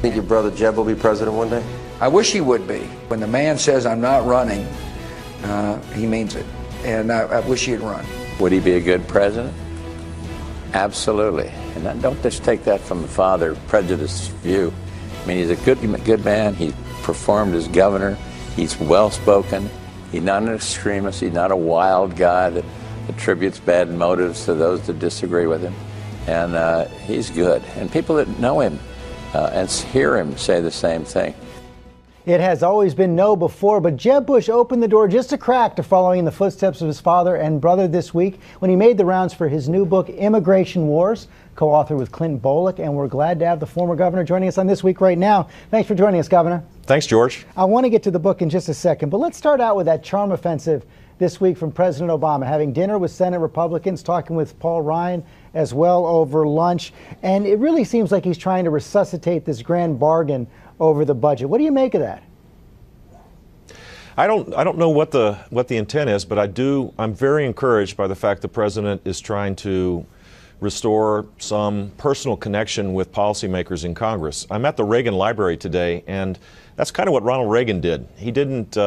Think your brother Jeb will be president one day? I wish he would be. When the man says I'm not running, he means it. And I wish he'd run. Would he be a good president? Absolutely. And don't just take that from the father prejudiced view. I mean, he's a good man. He performed as governor. He's well-spoken. He's not an extremist. He's not a wild guy that attributes bad motives to those that disagree with him. And he's good. And people that know him and hear him say the same thing. It has always been no before, but Jeb Bush opened the door just a crack to following in the footsteps of his father and brother this week when he made the rounds for his new book, Immigration Wars, co-authored with Clinton Bullock. And we're glad to have the former governor joining us on This Week Right Now. Thanks for joining us, Governor. Thanks, George. I want to get to the book in just a second, but let's start out with that charm offensive this week from President Obama, having dinner with Senate Republicans, talking with Paul Ryan as well over lunch. And it really seems like he's trying to resuscitate this grand bargain over the budget. What do you make of that? I don't know what the intent is, but I'm very encouraged by the fact the president is trying to restore some personal connection with policymakers in Congress. I'm at the Reagan Library today, and that's kind of what Ronald Reagan did. He didn't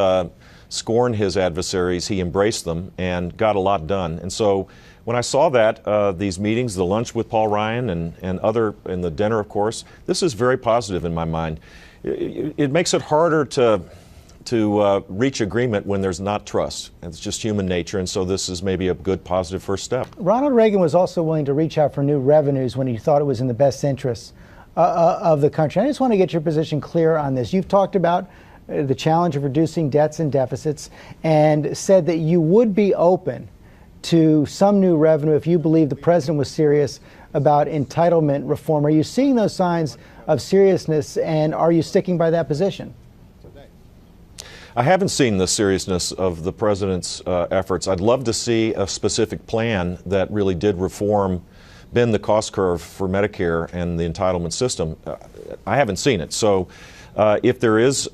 scorn his adversaries, he embraced them and got a lot done. And so when I saw that, these meetings, the lunch with Paul Ryan and the dinner, of course, this is very positive in my mind. It makes it harder to reach agreement when there's not trust. It's just human nature, and so this is maybe a good, positive first step. Ronald Reagan was also willing to reach out for new revenues when he thought it was in the best interest of the country. I just want to get your position clear on this. You've talked about the challenge of reducing debts and deficits and said that you would be open to some new revenue if you believe the president was serious about entitlement reform. Are you seeing those signs of seriousness, and are you sticking by that position? I haven't seen the seriousness of the president's efforts. I'd love to see a specific plan that really did bend the cost curve for Medicare and the entitlement system. I haven't seen it. So if there is,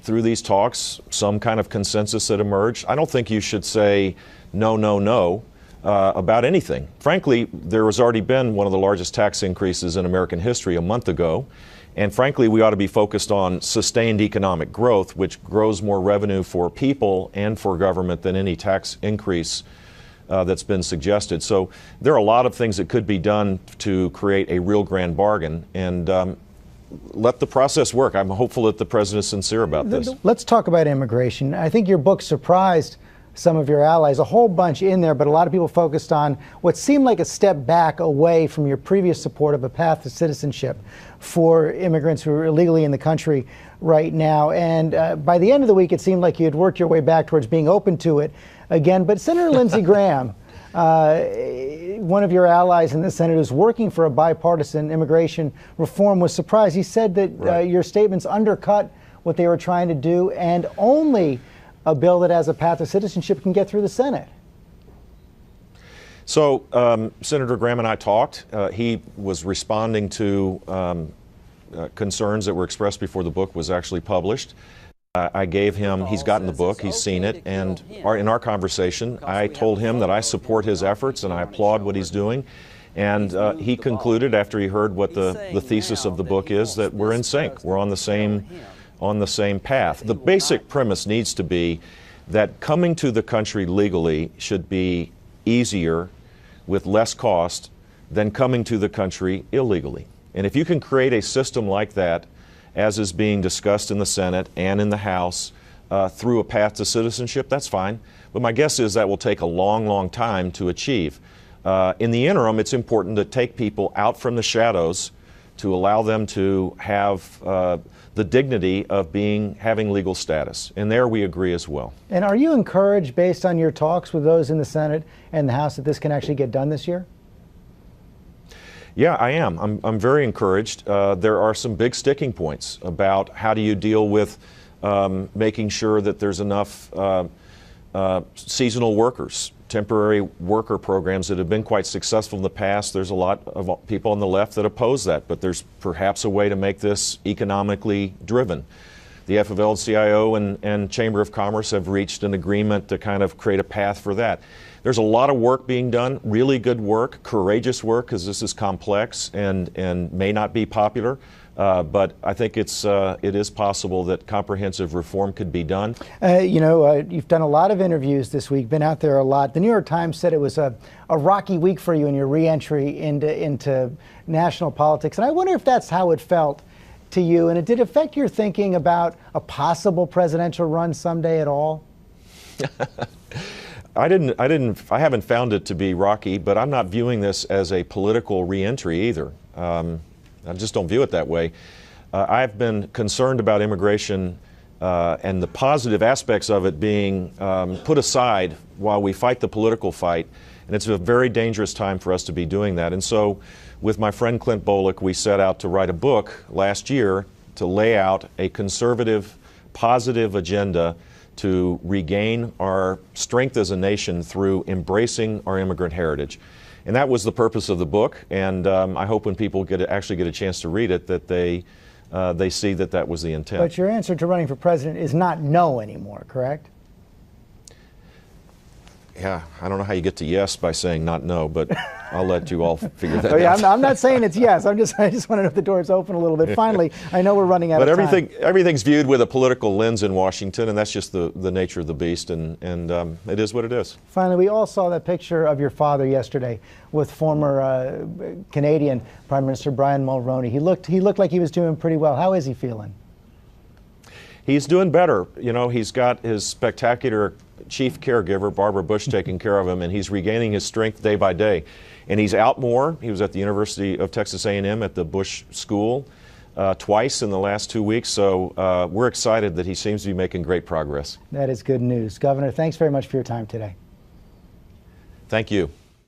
through these talks, some kind of consensus that emerged, I don't think you should say no, no, no about anything. Frankly, there has already been one of the largest tax increases in American history a month ago. And frankly, we ought to be focused on sustained economic growth, which grows more revenue for people and for government than any tax increase that's been suggested. So there are a lot of things that could be done to create a real grand bargain, and let the process work. I'm hopeful that the president is sincere about this. Let's talk about immigration. I think your book surprised some of your allies, a whole bunch in there, but a lot of people focused on what seemed like a step back away from your previous support of a path to citizenship for immigrants who are illegally in the country right now. And by the end of the week, it seemed like you had worked your way back towards being open to it again. But Senator Lindsey Graham, one of your allies in the Senate who's working for a bipartisan immigration reform, was surprised. He said that your statements undercut what they were trying to do, and only a bill that has a path to citizenship can get through the Senate. So Senator Graham and I talked. He was responding to concerns that were expressed before the book was actually published. I gave him, he's gotten the book, he's seen it, and in our conversation, I told him that I support his efforts and I applaud what he's doing. And he concluded, after he heard what the thesis of the book is, that we're in sync. We're on the same path. The basic premise needs to be that coming to the country legally should be easier with less cost than coming to the country illegally. And if you can create a system like that, as is being discussed in the Senate and in the House, through a path to citizenship, that's fine. But my guess is that will take a long, long time to achieve. In the interim, it's important to take people out from the shadows to allow them to have the dignity of having legal status. And there we agree as well. And are you encouraged, based on your talks with those in the Senate and the House, that this can actually get done this year? Yeah, I am. I'm very encouraged. There are some big sticking points about how do you deal with making sure that there's enough seasonal workers, temporary worker programs that have been quite successful in the past. There's a lot of people on the left that oppose that, but there's perhaps a way to make this economically driven. The AFL-CIO and Chamber of Commerce have reached an agreement to kind of create a path for that. There's a lot of work being done, really good work, courageous work, because this is complex and may not be popular. But I think it is possible that comprehensive reform could be done. You've done a lot of interviews this week, been out there a lot. The New York Times said it was a rocky week for you in your re-entry into national politics. And I wonder if that's how it felt to you. And did it affect your thinking about a possible presidential run someday at all? I haven't found it to be rocky, but I'm not viewing this as a political re-entry either. I just don't view it that way. I've been concerned about immigration and the positive aspects of it being put aside while we fight the political fight. And it's a very dangerous time for us to be doing that. And so with my friend Clint Bolick, we set out to write a book last year to lay out a conservative, positive agenda to regain our strength as a nation through embracing our immigrant heritage. And that was the purpose of the book, and I hope when people actually get a chance to read it that they see that that was the intent. But your answer to running for president is not no anymore, correct? Yeah, I don't know how you get to yes by saying not no, but I'll let you all figure that out. I'm not saying it's yes. I just want to know if the door's open a little bit. Finally, I know we're running out of time. But everything's viewed with a political lens in Washington, and that's just the nature of the beast, and it is what it is. Finally, we all saw that picture of your father yesterday with former Canadian Prime Minister Brian Mulroney. He looked like he was doing pretty well. How is he feeling? He's doing better. You know, he's got his spectacular chief caregiver, Barbara Bush, taking care of him, and he's regaining his strength day by day. And he's out more. He was at the University of Texas A&M at the Bush School twice in the last 2 weeks, so we're excited that he seems to be making great progress. That is good news. Governor, thanks very much for your time today. Thank you.